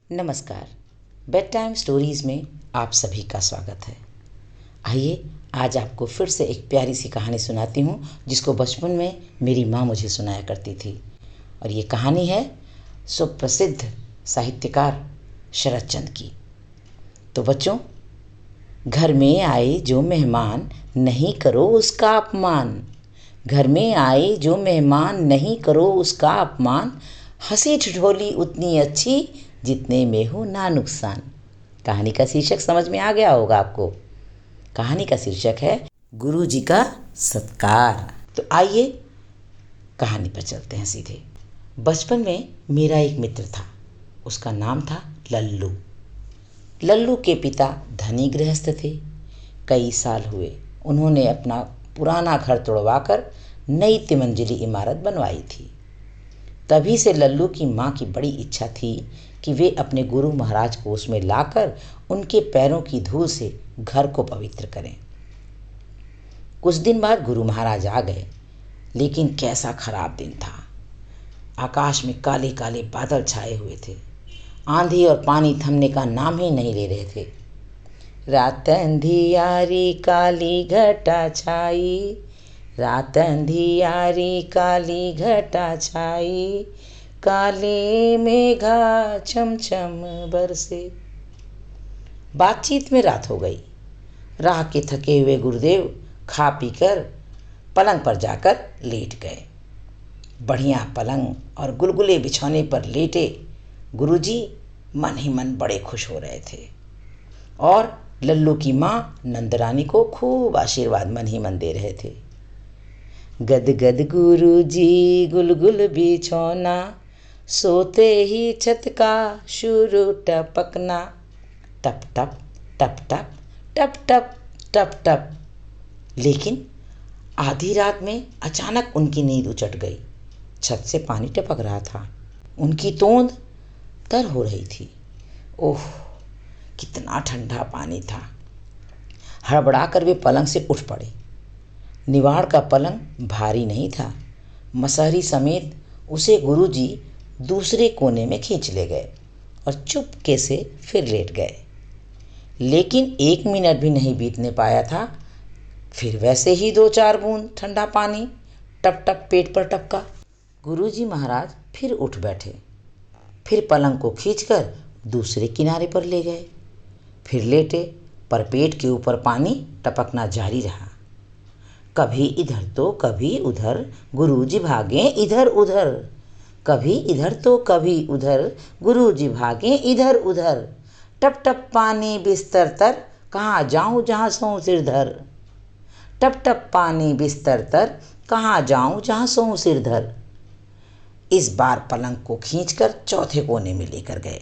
नमस्कार। Bed time stories में आप सभी का स्वागत है। आइए आज आपको फिर से एक प्यारी सी कहानी सुनाती हूँ जिसको बचपन में मेरी माँ मुझे सुनाया करती थी। और ये कहानी है सुप्रसिद्ध साहित्यकार शरतचंद्र की। तो बच्चों, घर में आए जो मेहमान नहीं करो उसका अपमान। घर में आए जो मेहमान नहीं करो उसका अपमान। हंसी ठिठोली उतनी अच्छी जितने में हो ना नुकसान। कहानी का शीर्षक समझ में आ गया होगा आपको। कहानी का शीर्षक है गुरु जी का सत्कार। तो आइए कहानी पर चलते हैं सीधे। बचपन में मेरा एक मित्र था। उसका नाम था लल्लू। लल्लू के पिता धनी गृहस्थ थे। कई साल हुए उन्होंने अपना पुराना घर तोड़वाकर नई तिमंजिली इमारत बनवाई थी। तभी से लल्लू की माँ की बड़ी इच्छा थी कि वे अपने गुरु महाराज को उसमें लाकर उनके पैरों की धूल से घर को पवित्र करें। कुछ दिन बाद गुरु महाराज आ गए, लेकिन कैसा खराब दिन था। आकाश में काले काले बादल छाए हुए थे। आंधी और पानी थमने का नाम ही नहीं ले रहे थे। रात अंधियारी काली घटा छाई, रात अंधियारी काली घटा छाई, काले मेघा छम छम बरसे। बातचीत में रात हो गई। राह के थके हुए गुरुदेव खा पीकर पलंग पर जाकर लेट गए। बढ़िया पलंग और गुलगुले बिछौने पर लेटे गुरुजी मन ही मन बड़े खुश हो रहे थे और लल्लू की माँ नंदरानी को खूब आशीर्वाद मन ही मन दे रहे थे। गद गद गुरुजी गुलगुल बिछौना, सोते ही छत का शुरू टपकना। टप टप टप टप टप टप टप टप। लेकिन आधी रात में अचानक उनकी नींद उचट गई। छत से पानी टपक रहा था। उनकी तोंद तर हो रही थी। ओह, कितना ठंडा पानी था। हड़बड़ाकर वे पलंग से उठ पड़े। निवाड़ का पलंग भारी नहीं था। मसहरी समेत उसे गुरुजी दूसरे कोने में खींच ले गए और चुपके से फिर लेट गए। लेकिन 1 मिनट भी नहीं बीतने पाया था, फिर वैसे ही 2-4 बूंद ठंडा पानी टप टप पेट पर टपका। गुरुजी महाराज फिर उठ बैठे। फिर पलंग को खींचकर दूसरे किनारे पर ले गए। फिर लेटे, पर पेट के ऊपर पानी टपकना जारी रहा। कभी इधर तो कभी उधर गुरुजी भागे इधर उधर। कभी इधर तो कभी उधर गुरुजी भागे इधर उधर। टप टप पानी बिस्तर तर, कहाँ जाऊँ जहाँ सोऊं सिर धर। टप टप पानी बिस्तर तर, कहाँ जाऊँ जहाँ सोऊं सिर धर। इस बार पलंग को खींचकर चौथे कोने में लेकर गए,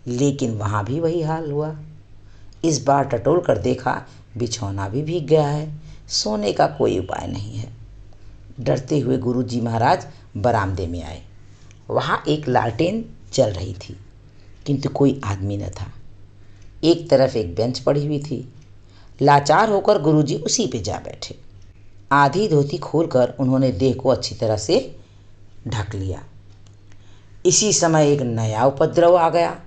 लेकिन वहाँ भी वही हाल हुआ। इस बार टटोल कर देखा, बिछौना भी भीग गया है। सोने का कोई उपाय नहीं है। डरते हुए गुरुजी महाराज बरामदे में आए। वहाँ एक लालटेन जल रही थी, किंतु कोई आदमी न था। एक तरफ एक बेंच पड़ी हुई थी। लाचार होकर गुरुजी उसी पे जा बैठे। आधी धोती खोलकर उन्होंने देह को अच्छी तरह से ढक लिया। इसी समय एक नया उपद्रव आ गया।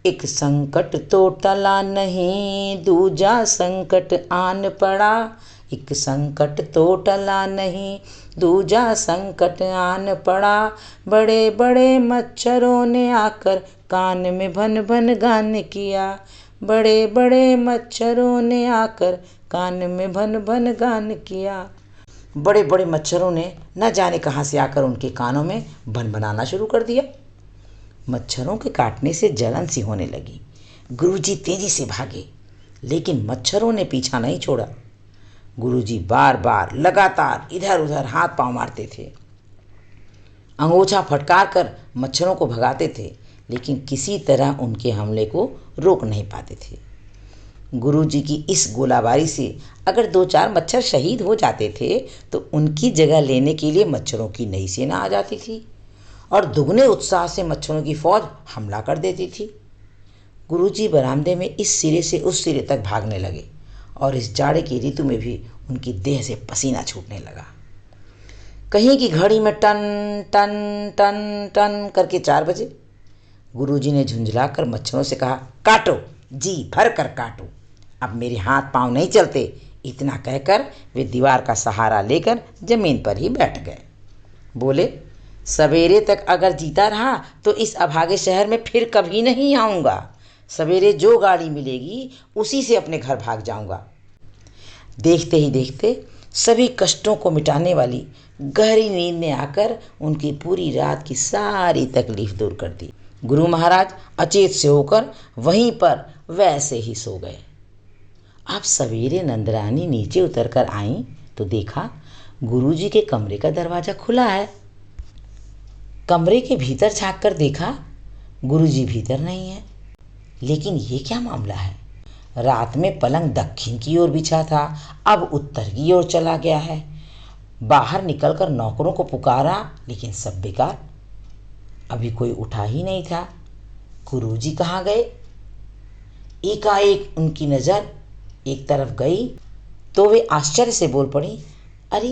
एक संकट तो टला नहीं, दूजा संकट आन पड़ा। एक संकट तो टला नहीं, दूजा संकट आन पड़ा। बड़े बड़े मच्छरों ने आकर कान में भन भन गान किया। बड़े बड़े मच्छरों ने आकर कान में भन भन गान किया। बड़े बड़े मच्छरों ने न जाने कहाँ से आकर उनके कानों में भनभनाना शुरू कर दिया। मच्छरों के काटने से जलन सी होने लगी। गुरुजी तेजी से भागे, लेकिन मच्छरों ने पीछा नहीं छोड़ा। गुरुजी बार बार लगातार इधर उधर हाथ पांव मारते थे, अंगोछा फटकार कर मच्छरों को भगाते थे, लेकिन किसी तरह उनके हमले को रोक नहीं पाते थे। गुरुजी की इस गोलाबारी से अगर 2-4 मच्छर शहीद हो जाते थे तो उनकी जगह लेने के लिए मच्छरों की नई सेना आ जाती थी और दुगने उत्साह से मच्छरों की फौज हमला कर देती थी। गुरुजी बरामदे में इस सिरे से उस सिरे तक भागने लगे और इस जाड़े की ऋतु में भी उनकी देह से पसीना छूटने लगा। कहीं की घड़ी में टन टन टन टन करके 4 बजे। गुरुजी ने झुंझलाकर मच्छरों से कहा, काटो, जी भर कर काटो, अब मेरे हाथ पांव नहीं चलते। इतना कहकर वे दीवार का सहारा लेकर जमीन पर ही बैठ गए। बोले, सवेरे तक अगर जीता रहा तो इस अभागे शहर में फिर कभी नहीं आऊँगा। सवेरे जो गाड़ी मिलेगी उसी से अपने घर भाग जाऊँगा। देखते ही देखते सभी कष्टों को मिटाने वाली गहरी नींद ने आकर उनकी पूरी रात की सारी तकलीफ दूर कर दी। गुरु महाराज अचेत से होकर वहीं पर वैसे ही सो गए। अब सवेरे नंदरानी नीचे उतरकर आईं तो देखा गुरुजी के कमरे का दरवाज़ा खुला है। कमरे के भीतर झांक कर देखा गुरुजी भीतर नहीं है। लेकिन ये क्या मामला है? रात में पलंग दक्षिण की ओर बिछा था, अब उत्तर की ओर चला गया है। बाहर निकलकर नौकरों को पुकारा, लेकिन सब बेकार। अभी कोई उठा ही नहीं था। गुरुजी कहाँ गए? एकाएक उनकी नज़र एक तरफ गई तो वे आश्चर्य से बोल पड़ी, अरे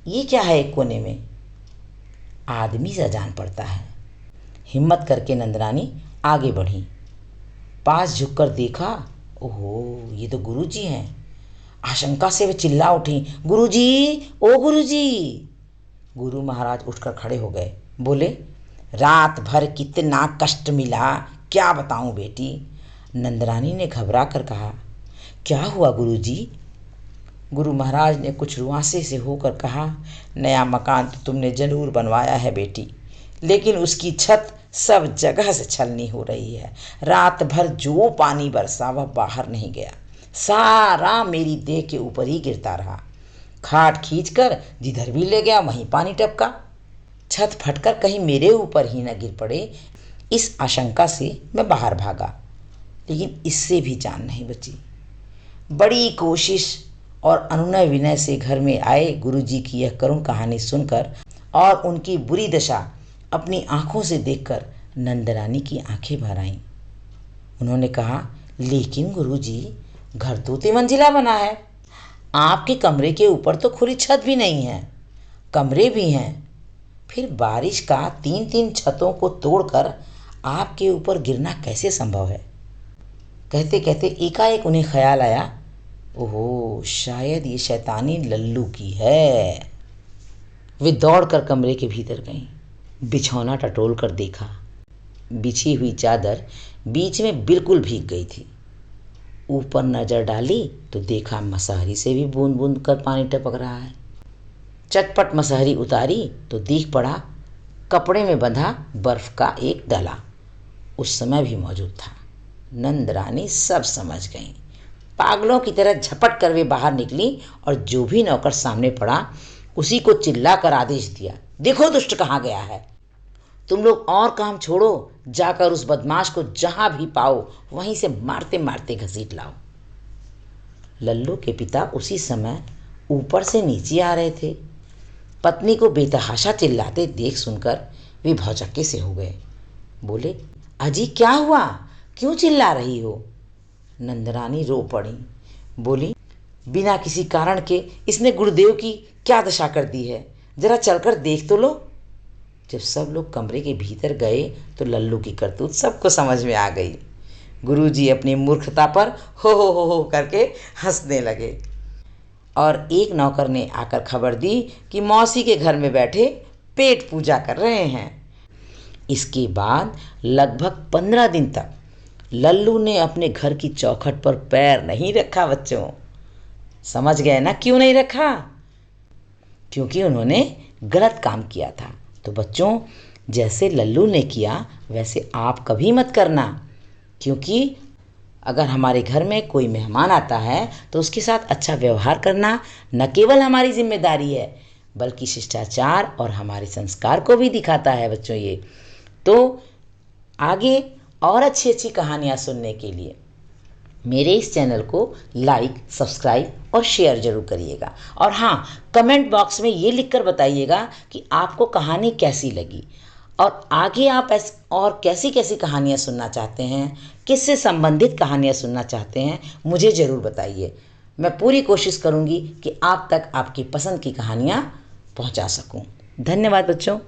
ये क्या है एक कोने में? आदमी सा जान पड़ता है। हिम्मत करके नंदरानी आगे बढ़ी। पास झुककर देखा, ओहो, ये तो गुरुजी हैं। आशंका से वे चिल्ला उठी, गुरुजी, ओ गुरुजी। गुरु महाराज उठकर खड़े हो गए। बोले, रात भर कितना कष्ट मिला, क्या बताऊं बेटी। नंदरानी ने घबरा कर कहा, क्या हुआ गुरुजी? गुरु महाराज ने कुछ रुआंसे से होकर कहा, नया मकान तो तुमने जरूर बनवाया है बेटी, लेकिन उसकी छत सब जगह से छलनी हो रही है। रात भर जो पानी बरसा वह बाहर नहीं गया, सारा मेरी देह के ऊपर ही गिरता रहा। खाट खींचकर जिधर भी ले गया वहीं पानी टपका। छत फटकर कहीं मेरे ऊपर ही न गिर पड़े, इस आशंका से मैं बाहर भागा, लेकिन इससे भी जान नहीं बची। बड़ी कोशिश और अनुनय विनय से घर में आए गुरुजी की यह करुण कहानी सुनकर और उनकी बुरी दशा अपनी आंखों से देखकर नंदरानी की आंखें भर आईं। उन्होंने कहा, लेकिन गुरुजी, घर तो 3 मंजिला बना है, आपके कमरे के ऊपर तो खुली छत भी नहीं है, कमरे भी हैं, फिर बारिश का 3-3 छतों को तोड़कर आपके ऊपर गिरना कैसे संभव है? कहते कहते एकाएक उन्हें ख्याल आया, ओहो, शायद ये शैतानी लल्लू की है। वे दौड़कर कमरे के भीतर गईं। बिछौना टटोल कर देखा, बिछी हुई चादर बीच में बिल्कुल भीग गई थी। ऊपर नज़र डाली तो देखा मसहरी से भी बूंद बूंद कर पानी टपक रहा है। चटपट मसहरी उतारी तो देख पड़ा कपड़े में बंधा बर्फ का एक डला उस समय भी मौजूद था। नंदरानी सब समझ गईं। पागलों की तरह झपट कर वे बाहर निकली और जो भी नौकर सामने पड़ा उसी को चिल्लाकर आदेश दिया, देखो दुष्ट कहाँ गया है। तुम लोग और काम छोड़ो, जाकर उस बदमाश को जहां भी पाओ वहीं से मारते मारते घसीट लाओ। लल्लू के पिता उसी समय ऊपर से नीचे आ रहे थे। पत्नी को बेतहाशा चिल्लाते देख सुनकर वे भौचक्के से हो गए। बोले, अजी क्या हुआ, क्यों चिल्ला रही हो? नंदरानी रो पड़ी। बोली, बिना किसी कारण के इसने गुरुदेव की क्या दशा कर दी है, जरा चलकर देख तो लो। जब सब लोग कमरे के भीतर गए तो लल्लू की करतूत सबको समझ में आ गई। गुरुजी अपनी मूर्खता पर हो करके हंसने लगे और एक नौकर ने आकर खबर दी कि मौसी के घर में बैठे पेट पूजा कर रहे हैं। इसके बाद लगभग 15 दिन तक लल्लू ने अपने घर की चौखट पर पैर नहीं रखा। बच्चों समझ गए ना क्यों नहीं रखा? क्योंकि उन्होंने गलत काम किया था। तो बच्चों, जैसे लल्लू ने किया वैसे आप कभी मत करना, क्योंकि अगर हमारे घर में कोई मेहमान आता है तो उसके साथ अच्छा व्यवहार करना न केवल हमारी जिम्मेदारी है बल्कि शिष्टाचार और हमारे संस्कार को भी दिखाता है। बच्चों, ये तो आगे और अच्छी अच्छी कहानियाँ सुनने के लिए मेरे इस चैनल को लाइक, सब्सक्राइब और शेयर जरूर करिएगा। और हाँ, कमेंट बॉक्स में ये लिखकर बताइएगा कि आपको कहानी कैसी लगी और आगे आप और कैसी कैसी कहानियाँ सुनना चाहते हैं, किससे संबंधित कहानियाँ सुनना चाहते हैं, मुझे ज़रूर बताइए। मैं पूरी कोशिश करूँगी कि आप तक आपकी पसंद की कहानियाँ पहुँचा सकूँ। धन्यवाद बच्चों।